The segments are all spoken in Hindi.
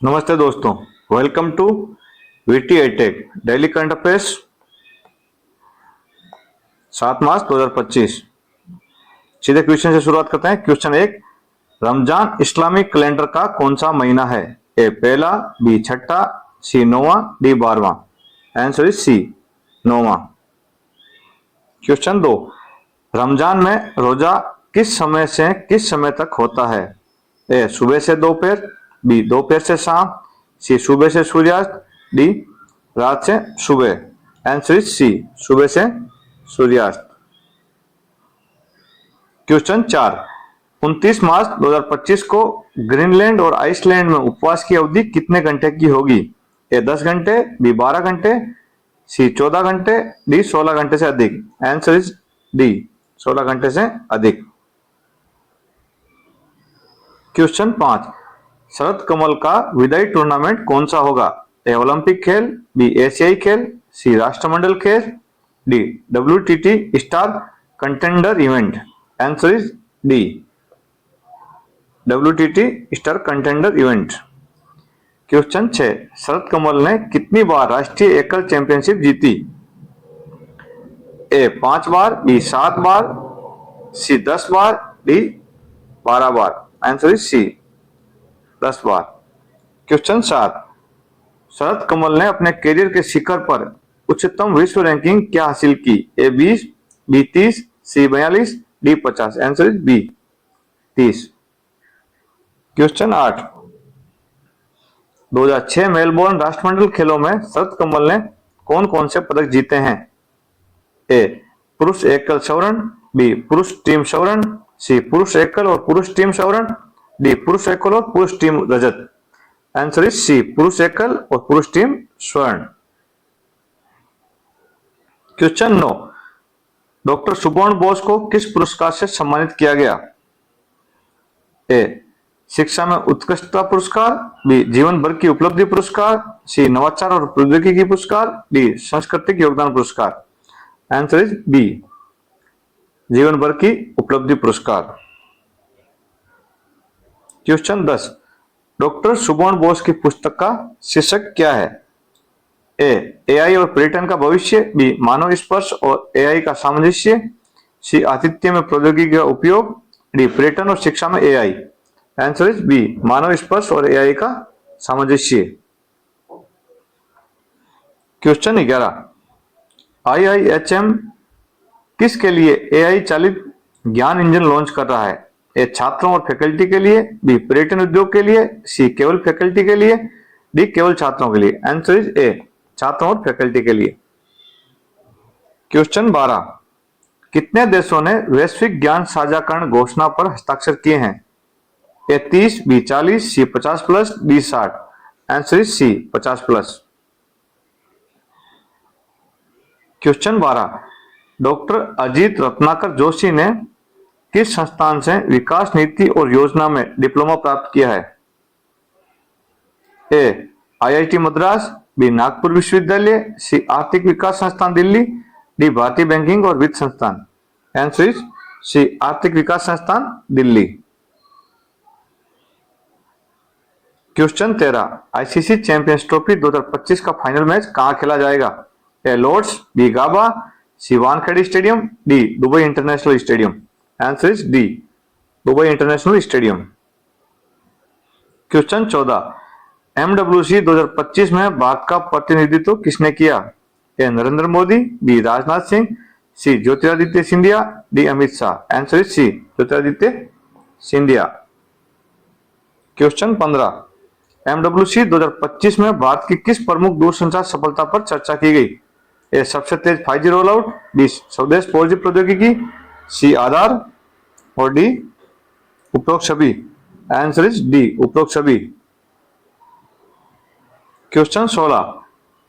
नमस्ते दोस्तों, वेलकम टू वीटी एटेक डेली करंट अफेयर्स 7 मार्च 2025। सीधे क्वेश्चन से शुरुआत करते हैं। क्वेश्चन 1, रमजान इस्लामिक कैलेंडर का कौन सा महीना है? ए पहला, बी छठा, सी नौवां, डी 12वां। आंसर इज सी, नौवां। क्वेश्चन 2, रमजान में रोजा किस समय से किस समय तक होता है? ए सुबह से दोपहर, बी दोपहर से शाम, सी सुबह से सूर्यास्त, डी रात से सुबह। आंसर इज सी, सुबह से सूर्यास्त। क्वेश्चन 4, 29 मार्च 2025 को ग्रीनलैंड और आइसलैंड में उपवास की अवधि कितने घंटे की होगी? ए 10 घंटे, बी 12 घंटे, सी 14 घंटे, डी 16 घंटे से अधिक। आंसर इज डी, 16 घंटे से अधिक। क्वेश्चन 5, शरद कमल का विदाई टूर्नामेंट कौन सा होगा? ए ओलंपिक खेल, बी एशियाई खेल, सी राष्ट्रमंडल खेल, D WTT star contender event. Answer is D, WTT star contender event. Question 6, Sharath Kamal ने कितनी बार राष्ट्रीय एकल चैंपियनशिप जीती? ए 5 बार, बी 7 बार, सी 10 बार, डी 12 बार। आंसर इज सी, 10 बार। क्वेश्चन 7, शरद कमल ने अपने करियर के शिखर पर उच्चतम विश्व रैंकिंग क्या हासिल की? A 20, B 30, C 42, D 50। Answer is B, 30। Question 8, 2006 Melbourne राष्ट्रमंडल खेलों में शरद कमल ने कौन कौन से पदक जीते हैं? ए पुरुष एकल स्वर्ण, बी पुरुष टीम स्वर्ण, सी पुरुष एकल और पुरुष टीम स्वर्ण, डी पुरुष एकल और पुरुष टीम रजत। आंसर इज सी, पुरुष एकल और पुरुष टीम स्वर्ण। क्वेश्चन 9, डॉक्टर सुबोर्ण बोस को किस पुरस्कार से सम्मानित किया गया? ए शिक्षा में उत्कृष्टता पुरस्कार, बी जीवन भर की उपलब्धि पुरस्कार, सी नवाचार और प्रौद्योगिकी पुरस्कार, डी सांस्कृतिक योगदान पुरस्कार। आंसर इज बी, जीवन भर की उपलब्धि पुरस्कार। क्वेश्चन 10, डॉक्टर सुबोर्ण बोस की पुस्तक का शीर्षक क्या है? ए एआई और पर्यटन का भविष्य, बी मानव स्पर्श और एआई का सामंजस्य, सी आतिथ्य में प्रौद्योगिकी का उपयोग, डी पर्यटन और शिक्षा में एआई। आंसर इज बी, मानव स्पर्श और एआई का सामंजस्य। क्वेश्चन 11, IIHM किसके लिए एआई चालित ज्ञान इंजन लॉन्च कर रहा है? ए छात्रों और फैकल्टी के लिए, बी पर्यटन उद्योग के लिए, सी केवल फैकल्टी के लिए, डी केवल छात्रों के लिए। आंसर इज ए, छात्रों और फैकल्टी के लिए। क्वेश्चन 12, कितने देशों ने वैश्विक ज्ञान साझाकरण घोषणा पर हस्ताक्षर किए हैं? A 30, B 40, C 50+, D 60। Answer is C, 50+। Question 12, doctor Ajit Ratnakar Joshi ने किस संस्थान से विकास नीति और योजना में डिप्लोमा प्राप्त किया है? ए IIT मद्रास, बी नागपुर विश्वविद्यालय, सी आर्थिक विकास संस्थान दिल्ली, डी भारतीय बैंकिंग और वित्त संस्थान। आंसर इज सी, आर्थिक विकास संस्थान Delhi. Question 13, ICC champions trophy 2025 का फाइनल मैच कहां खेला जाएगा? A Lord's, B Gabba, C Wankhede stadium, D Dubai international stadium. Answer is D, Dubai international stadium. Question 14, MWC 2025 में भारत का प्रतिनिधित्व किसने किया? A Narendra Modi, B Rajnath Singh, C Jyotiraditya Scindia, D Amit Shah. Answer is C, Jyotiraditya Scindia. Question 15, MWC 2025 में भारत की किस प्रमुख दूरसंचार सफलता पर चर्चा की गई? ए सबसे तेज 5G रोल आउट, बी स्वदेश 4G प्रौद्योगिकी, सी आधार और डी उपरोक्त सभी। आंसर इज डी, उपरोक्त सभी। क्वेश्चन 16,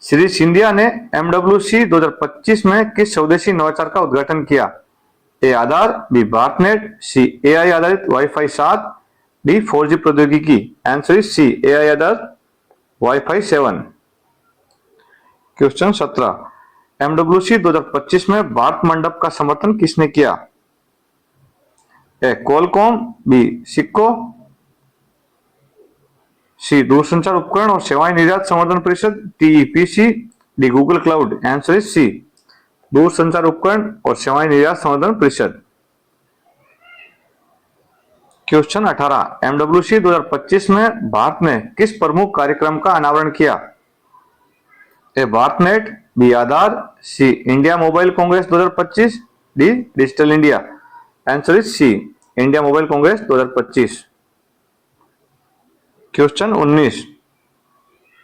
श्री सिंधिया ने MWC 2025 में किस स्वदेशी नवाचार का उद्घाटन किया? ए आधार, बी भारतनेट, सी एआई आधारित वाईफाई 7, डी 4G प्रौद्योगिकी। आंसर इज सी, एआई आधारित वाईफाई 7। क्वेश्चन 17, MWC 2025 में भारत मंडप का समर्थन किसने किया? ए क्वालकॉम, बी सिक्को, सी दूरसंचार उपकरण और सेवाएं निर्यात संवर्धन परिषद, TEPC, D Google cloud. Answer is C दूरसंचार उपकरण और सेवाएं निर्यात संवर्धन परिषद। क्वेश्चन 18, एमडब्ल्यूसी 2025 में भारत ने किस प्रमुख कार्यक्रम का अनावरण किया? A Bharat net, B Aadhaar, C India mobile congress 2025, D digital India. Answer is C India mobile congress 2025। Question 19,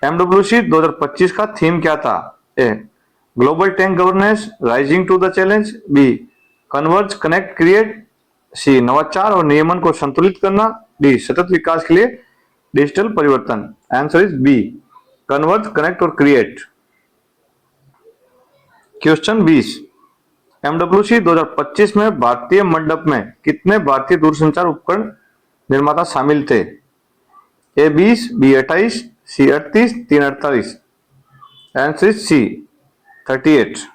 MWC 2025 का थीम क्या था? A global tech governance, rising to the challenge, B converge connect create, C नवाचार और नियमन को संतुलित करना, डी सतत विकास के लिए डिजिटल परिवर्तन। Answer is B converge connect और क्रिएट। क्वेश्चन 20, एमडब्ल्यूसी 2025 में भारतीय मंडप में कितने भारतीय दूरसंचार उपकरण निर्माता शामिल थे? A 20, B 28, C 38, 3 48। Answer is C 38।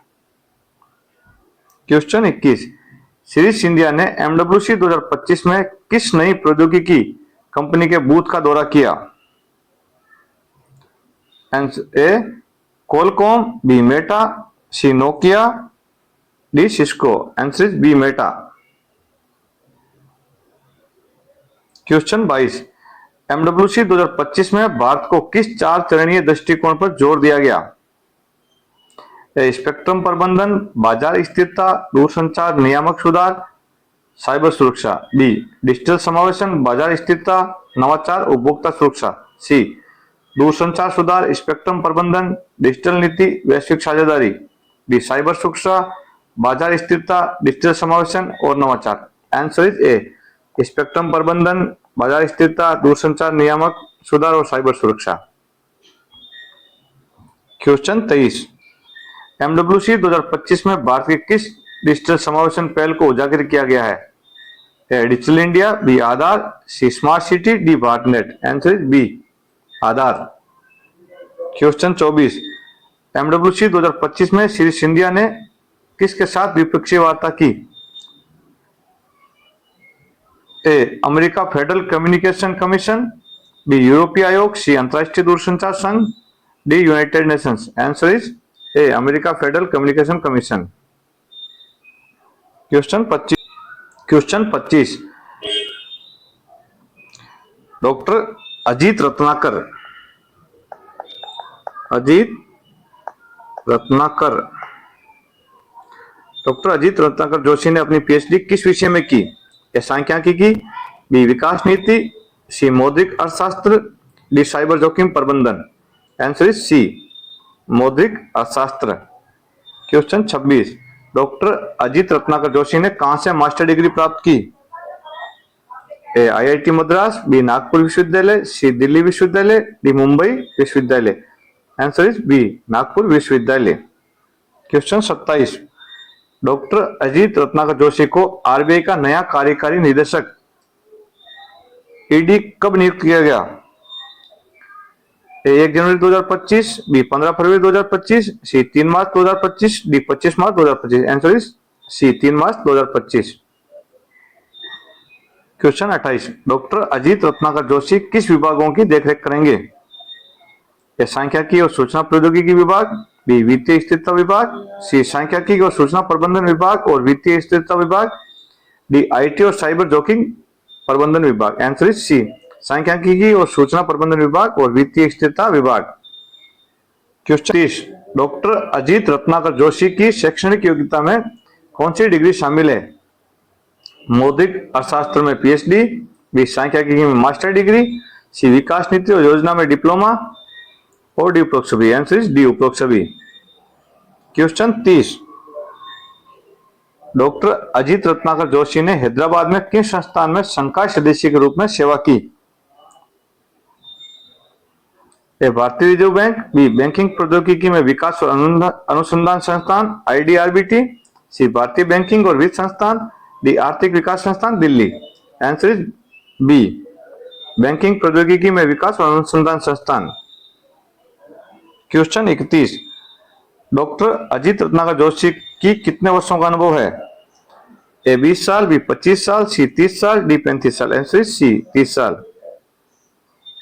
Question 21, Shri Scindia ने एमडब्ल्यूसी 2025 में किस नई प्रौद्योगिकी कंपनी के बूथ का दौरा किया? Answer A Qualcomm, B Meta, C Nokia, D Cisco. Answer is B Meta. Question 22, MWC 2025 में भारत को किस 4 चरणीय दृष्टिकोण पर जोर दिया गया? स्पेक्ट्रम प्रबंधन, बाजार स्थिरता, दूरसंचार नियामक सुधार, साइबर सुरक्षा, डी डिजिटल समावेशन, बाजार स्थिरता, नवाचार, उपभोक्ता सुरक्षा, सी दूरसंचार सुधार, स्पेक्ट्रम प्रबंधन, डिजिटल नीति, वैश्विक साझेदारी, डी साइबर सुरक्षा, बाजार स्थिरता, डिजिटल समावेशन और नवाचार। आंसर इज ए स्पेक्ट्रम प्रबंधन, बाजार स्थिरता, दूरसंचार नियामक सुधार और साइबर सुरक्षा। क्वेश्चन 23, एमडब्ल्यूसी 2025 में भारत के किस डिजिटल समावेशन पहल को उजागर किया गया है? A digital India, B Aadhaar, C smart city, D Bharat net. Answer is B Aadhaar. Question 24, MWC 2025 में श्री सिंधिया ने किसके साथ द्विपक्षीय वार्ता की? A America federal communication commission, B यूरोपीय आयोग, सी अंतर्राष्ट्रीय दूरसंचार संघ, D united nations. Answer is A America federal communication commission. Question 25, doctor Ajit Ratnakar Joshi ने अपनी पीएचडी किस विषय में की? ए सांख्यिकी की, बी विकास नीति, सी मौद्रिक अर्थशास्त्र, डी साइबर जोखिम प्रबंधन। आंसर इज सी मौद्रिक अर्थशास्त्र। क्वेश्चन 26, डॉक्टर अजीत रत्नाकर जोशी ने कहां से मास्टर डिग्री प्राप्त की? A IIT Madras, B Nagpur विश्वविद्यालय, सी दिल्ली विश्वविद्यालय, डी मुंबई विश्वविद्यालय। आंसर इज बी नागपुर विश्वविद्यालय। क्वेश्चन 27, डॉक्टर अजीत रत्नाकर जोशी को आरबीआई का नया कार्यकारी निदेशक ईडी कब नियुक्त किया गया? ए 1 जनवरी 2025, बी 15 फरवरी 2025, सी 3 मार्च 2025, डी 25 मार्च 2025। आंसर इज सी 3 मार्च 2025। क्वेश्चन 28, डॉक्टर अजीत रत्नाकर जोशी किस विभागों की देखरेख करेंगे? ए सांख्यिकी और सूचना प्रौद्योगिकी विभाग, बी वित्तीय स्थिरता विभाग, सी सांख्यिकी और सूचना प्रबंधन विभाग और वित्तीय स्थिरता विभाग, डी आईटी और साइबर जोखिम प्रबंधन विभाग। आंसर इज सी सांख्यिकी और सूचना प्रबंधन विभाग और वित्तीय स्थिरता विभाग। क्वेश्चन 30, डॉक्टर अजीत रत्नाकर जोशी की शैक्षणिक योग्यता में कौन सी डिग्री शामिल है? मौद्रिक अर्थशास्त्र में पीएचडी, बी सांख्यिकी में मास्टर डिग्री, सी विकास नीति और योजना में डिप्लोमा और डी उपरोक्त सभी। आंसर इज डी उपरोक्त सभी। क्वेश्चन 30, डॉक्टर अजीत रत्नाकर जोशी ने हैदराबाद में किस संस्थान में संकाय सदस्य के रूप में सेवा की? ए भारतीय रिजर्व बैंक, बी बैंकिंग प्रौद्योगिकी में विकास और अनुसंधान संस्थान आईडीआरबीटी, सी भारतीय बैंकिंग और वित्त संस्थान, डी आर्थिक विकास संस्थान Delhi. Answer is B banking प्रौद्योगिकी में विकास और अनुसंधान संस्थान। क्वेश्चन 31, डॉक्टर अजीत रत्नाकर जोशी की कितने वर्षों का अनुभव है? ए 20 साल, बी 25 साल, सी 30 साल, डी 35 साल। आंसर इज सी 30 साल।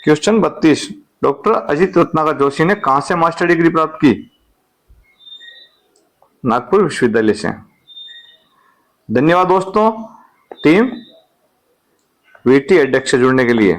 क्वेश्चन 32, डॉक्टर अजित रत्नाकर जोशी ने कहां से मास्टर डिग्री प्राप्त की? नागपुर विश्वविद्यालय से। धन्यवाद दोस्तों टीम वीटी एडेक्स से जुड़ने के लिए।